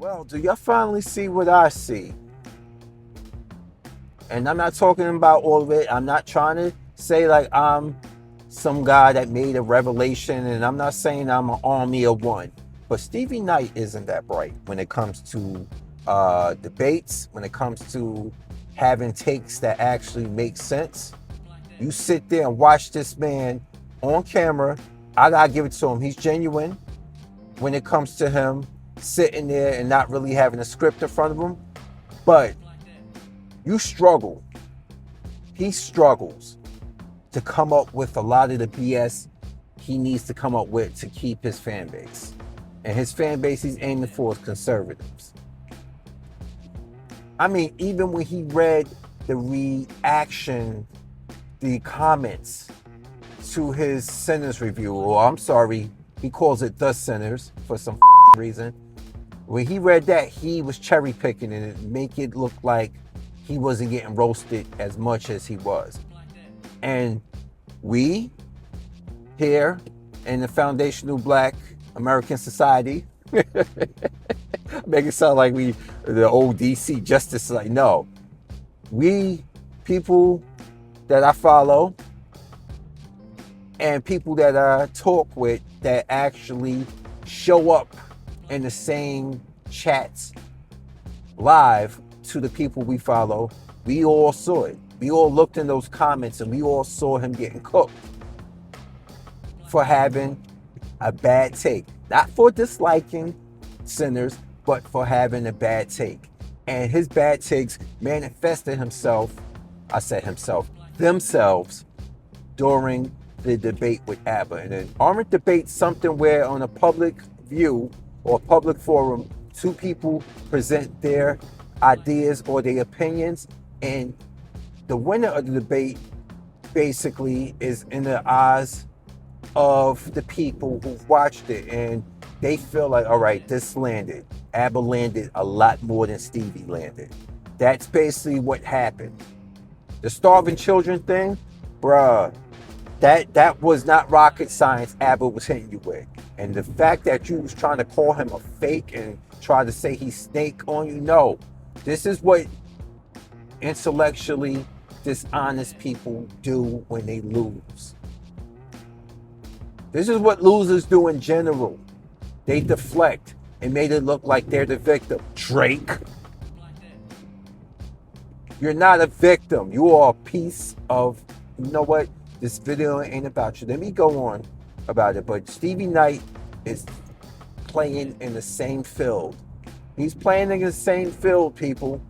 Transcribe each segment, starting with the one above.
Well, do y'all finally see what I see? And I'm not talking about all of it. I'm not trying to say like I'm some guy that made a revelation, and I'm not saying I'm an army of one. But Stevie Knight isn't that bright when it comes to debates, when it comes to having takes that actually make sense. You sit there and watch this man on camera. I gotta give it to him. He's genuine when it comes to him sitting there and not really having a script in front of him. But you struggle. He struggles to come up with a lot of the BS he needs to come up with to keep his fan base. And his fan base he's aiming for is conservatives. I mean, even when he read the reaction, the comments to his Sinners review, or I'm sorry, he calls it The Sinners for some reason. When he read that, he was cherry picking and it make it look like he wasn't getting roasted as much as he was. And we here in the foundational Black American society make it sound like we the old DC Justice. Like, no, we people that I follow and people that I talk with that actually show up in the same chats live to the people we follow, we all saw it. We all looked in those comments and we all saw him getting cooked for having a bad take. Not for disliking Sinners, but for having a bad take. And his bad takes manifested themselves during the debate with ABBA. And then aren't debates something where on a public view or public forum, two people present their ideas or their opinions, and the winner of the debate basically is in the eyes of the people who've watched it, and they feel like, all right, this landed. ABBA landed a lot more than Stevie landed. That's basically what happened. The starving children thing, bruh, that was not rocket science ABBA was hitting you with. And the fact that you was trying to call him a fake and try to say he snake on you, no. This is what intellectually dishonest people do when they lose. This is what losers do in general. They deflect and made it look like they're the victim. Drake, you're not a victim. You are a piece of, you know what? This video ain't about you. Let me go on about it. But Stevie Knight is playing in the same field. He's playing in the same field, people.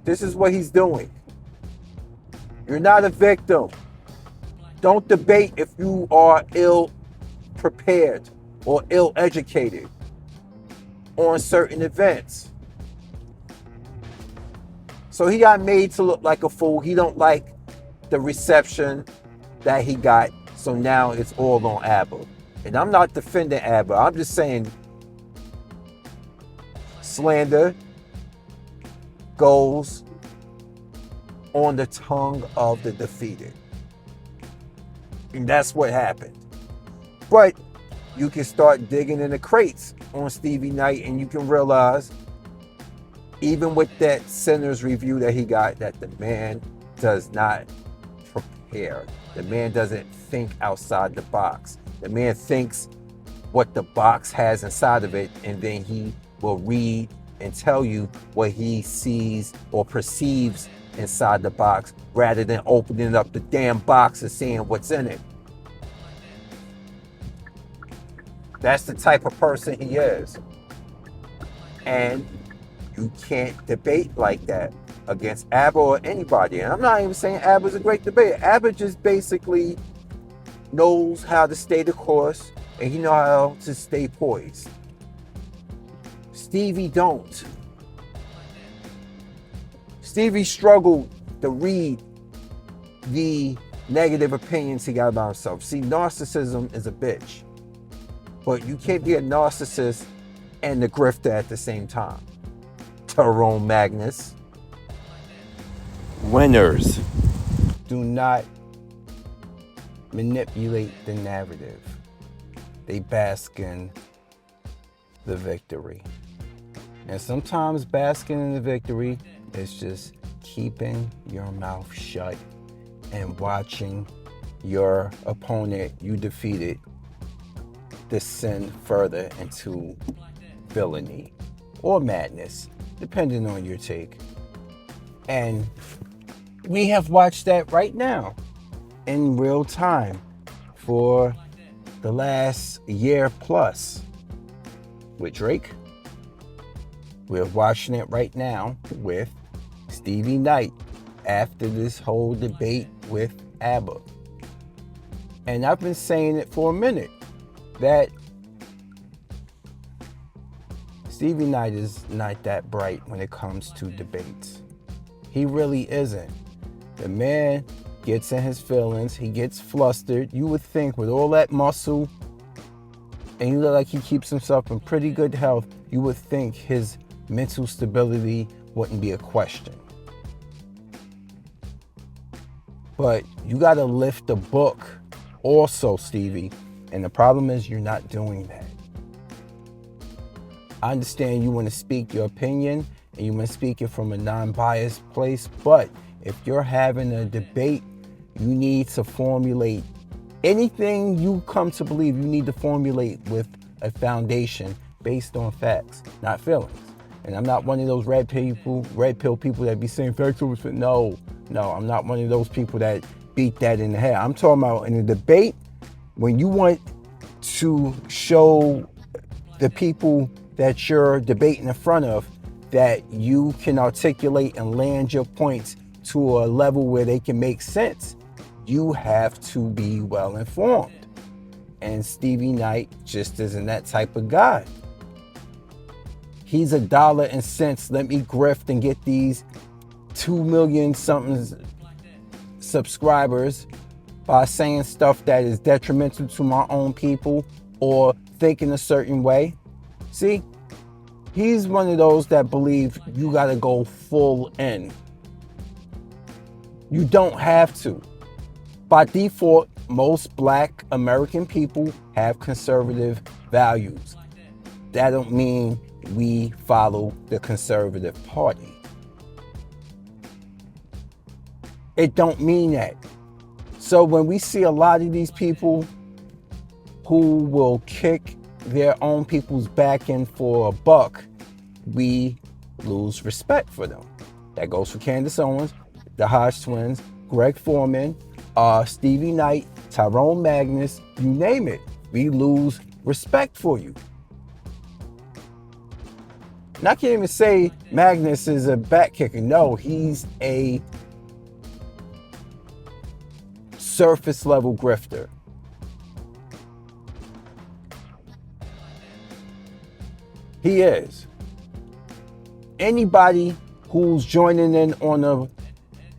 This is what he's doing. You're not a victim. Don't debate if you are ill prepared or ill educated on certain events. So he got made to look like a fool. He don't like the reception that he got. So now it's all on ABBA. And I'm not defending ABBA. I'm just saying slander goes on the tongue of the defeated. And that's what happened. But you can start digging in the crates on Stevie Knight and you can realize, even with that Sinners review that he got, that the man does not prepare. The man doesn't think outside the box. The man thinks what the box has inside of it, and then he will read and tell you what he sees or perceives inside the box, rather than opening up the damn box and seeing what's in it. That's the type of person he is. And you can't debate like that against ABBA or anybody. And I'm not even saying ABBA's a great debater. ABBA just basically knows how to stay the course and he knows how to stay poised. Stevie don't. Stevie struggled to read the negative opinions he got about himself. See, narcissism is a bitch. But you can't be a narcissist and the grifter at the same time. Tyrone Magnus. Winners do not manipulate the narrative. They bask in the victory. And sometimes basking in the victory is just keeping your mouth shut and watching your opponent you defeated descend further into villainy or madness, depending on your take. And we have watched that right now in real time for the last year plus with Drake. We're watching it right now with Stevie Knight after this whole debate with ABBA. And I've been saying it for a minute that Stevie Knight is not that bright when it comes to debates. He really isn't. The man gets in his feelings, he gets flustered. You would think with all that muscle, and you look like he keeps himself in pretty good health, you would think his mental stability wouldn't be a question. But you gotta lift the book also, Stevie. And the problem is you're not doing that. I understand you want to speak your opinion and you want to speak it from a non-biased place, but if you're having a debate, you need to formulate anything you come to believe, you need to formulate with a foundation based on facts, not feelings. And I'm not one of those red pill people that be saying facts over facts. No, I'm not one of those people that beat that in the head. I'm talking about in a debate, when you want to show the people that you're debating in front of that you can articulate and land your points to a level where they can make sense, you have to be well informed. And Stevie Knight just isn't that type of guy. He's a dollar and cents. Let me grift and get these 2 million something subscribers by saying stuff that is detrimental to my own people or thinking a certain way. See, he's one of those that believe you got to go full in. You don't have to. By default, most Black American people have conservative values. That don't mean we follow the conservative party. It don't mean that. So when we see a lot of these people who will kick their own people's back in for a buck, we lose respect for them. That goes for Candace Owens, the Hodge twins, Greg Foreman, Stevie Knight, Tyrone Magnus, you name it. We lose respect for you. And I can't even say Magnus is a back kicker. No, he's a surface level grifter. He is. Anybody who's joining in on the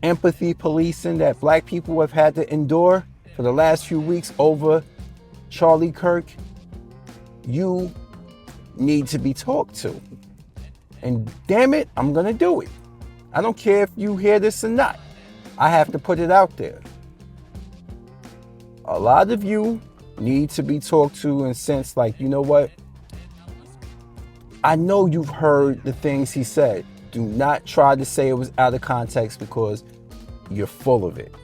empathy policing that Black people have had to endure for the last few weeks over Charlie Kirk, you need to be talked to. And damn it, I'm gonna do it. I don't care if you hear this or not. I have to put it out there. A lot of you need to be talked to in a sense like, you know what? I know you've heard the things he said. Do not try to say it was out of context because you're full of it.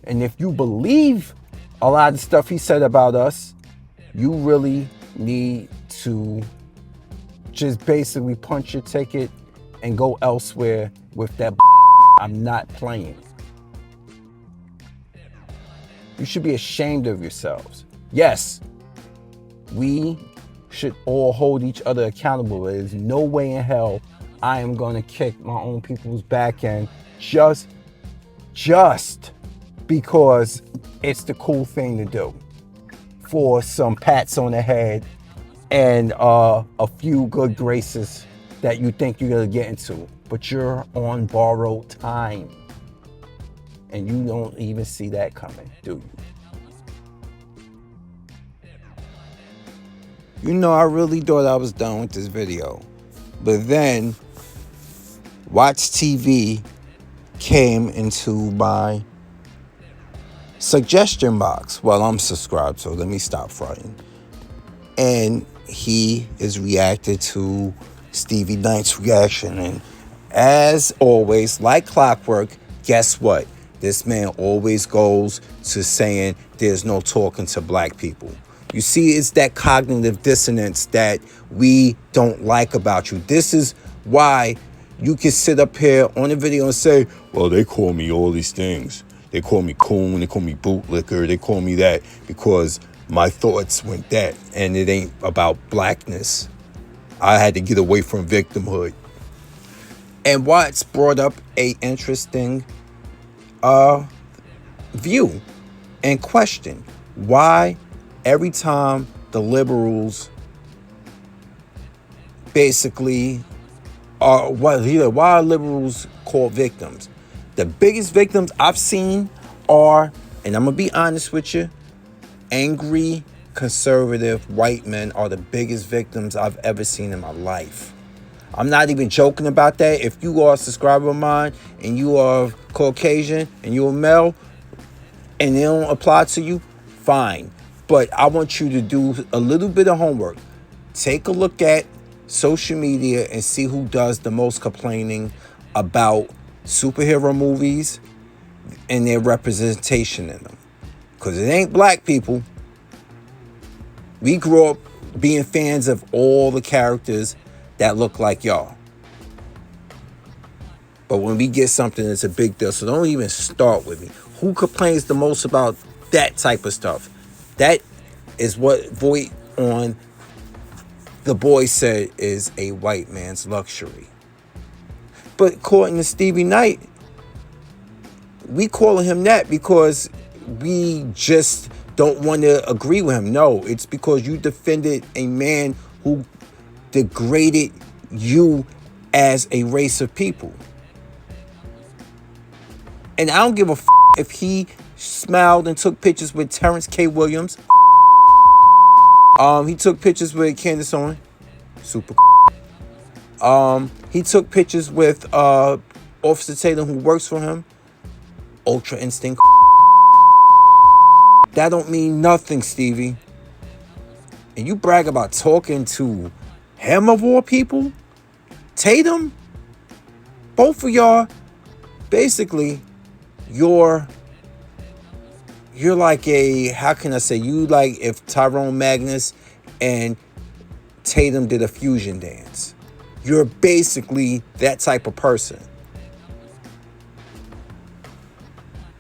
And if you believe a lot of the stuff he said about us, you really need to just basically punch your ticket and go elsewhere with that. I'm not playing. You should be ashamed of yourselves. Yes, we should all hold each other accountable. There's no way in hell I am going to kick my own people's back end just because it's the cool thing to do for some pats on the head and a few good graces that you think you're going to get into. But you're on borrowed time. And you don't even see that coming, do you? You know, I really thought I was done with this video. But then, Watch TV came into my suggestion box. Well, I'm subscribed, so let me stop fronting. And he is reacting to Stevie Knight's reaction. And as always, like clockwork, guess what? This man always goes to saying there's no talking to black people. You see, it's that cognitive dissonance that we don't like about you. This is why you can sit up here on the video and say, well, they call me all these things. They call me coon, they call me bootlicker, they call me that because my thoughts went that. And it ain't about blackness. I had to get away from victimhood. And Watts brought up a interesting view and question. Why every time the liberals basically are, why are liberals called victims? The biggest victims I've seen are, and I'm going to be honest with you, angry, conservative white men are the biggest victims I've ever seen in my life. I'm not even joking about that. If you are a subscriber of mine and you are Caucasian and you're a male and they don't apply to you, fine. But I want you to do a little bit of homework. Take a look at social media and see who does the most complaining about superhero movies and their representation in them. Because it ain't black people. We grew up being fans of all the characters that look like y'all. But when we get something that's a big deal, so don't even start with me. Who complains the most about that type of stuff? That is what Voight on The Boy said is a white man's luxury. But according to Stevie Knight, we calling him that because we just don't want to agree with him. No, it's because you defended a man who degraded you as a race of people. And I don't give a if he smiled and took pictures with Terrence K. Williams. He took pictures with Candace Owens. Super. He took pictures with Officer Taylor, who works for him. Ultra Instinct. That don't mean nothing, Stevie. And you brag about talking to him of all people? Tatum? Both of y'all, basically, you're like a, how can I say, you like if Tyrone Magnus and Tatum did a fusion dance. You're basically that type of person.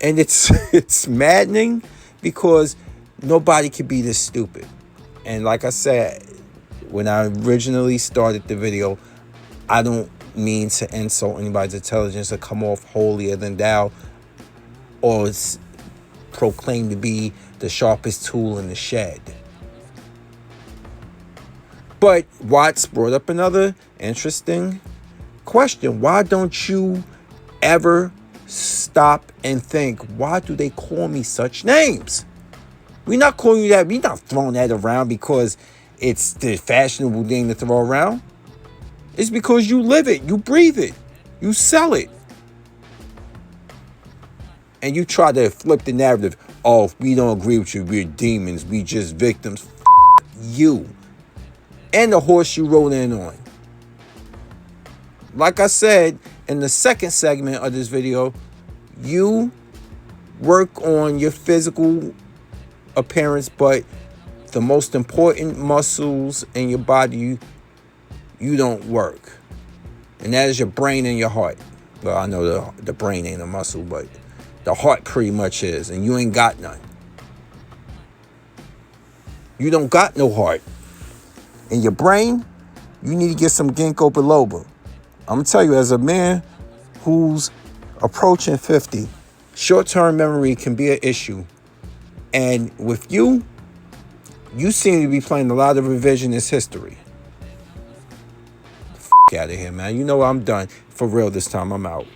And it's maddening because nobody can be this stupid. And like I said, when I originally started the video, I don't mean to insult anybody's intelligence or come off holier than thou or proclaim to be the sharpest tool in the shed. But Watts brought up another interesting question. Why don't you ever stop and think, why do they call me such names? We're not calling you that. We're not throwing that around because it's the fashionable thing to throw around. It's because you live it. You breathe it. You sell it. And you try to flip the narrative. Oh, if we don't agree with you, we're demons. We just victims. You. And the horse you rode in on. Like I said in the second segment of this video, you work on your physical appearance, but the most important muscles in your body, you don't work. And that is your brain and your heart. Well, I know the brain ain't a muscle, but the heart pretty much is. And you ain't got none. You don't got no heart. In your brain, you need to get some ginkgo biloba. I'm going to tell you, as a man who's approaching 50, short-term memory can be an issue. And with you, you seem to be playing a lot of revisionist history. Out of here, man. You know what? I'm done. For real this time. I'm out.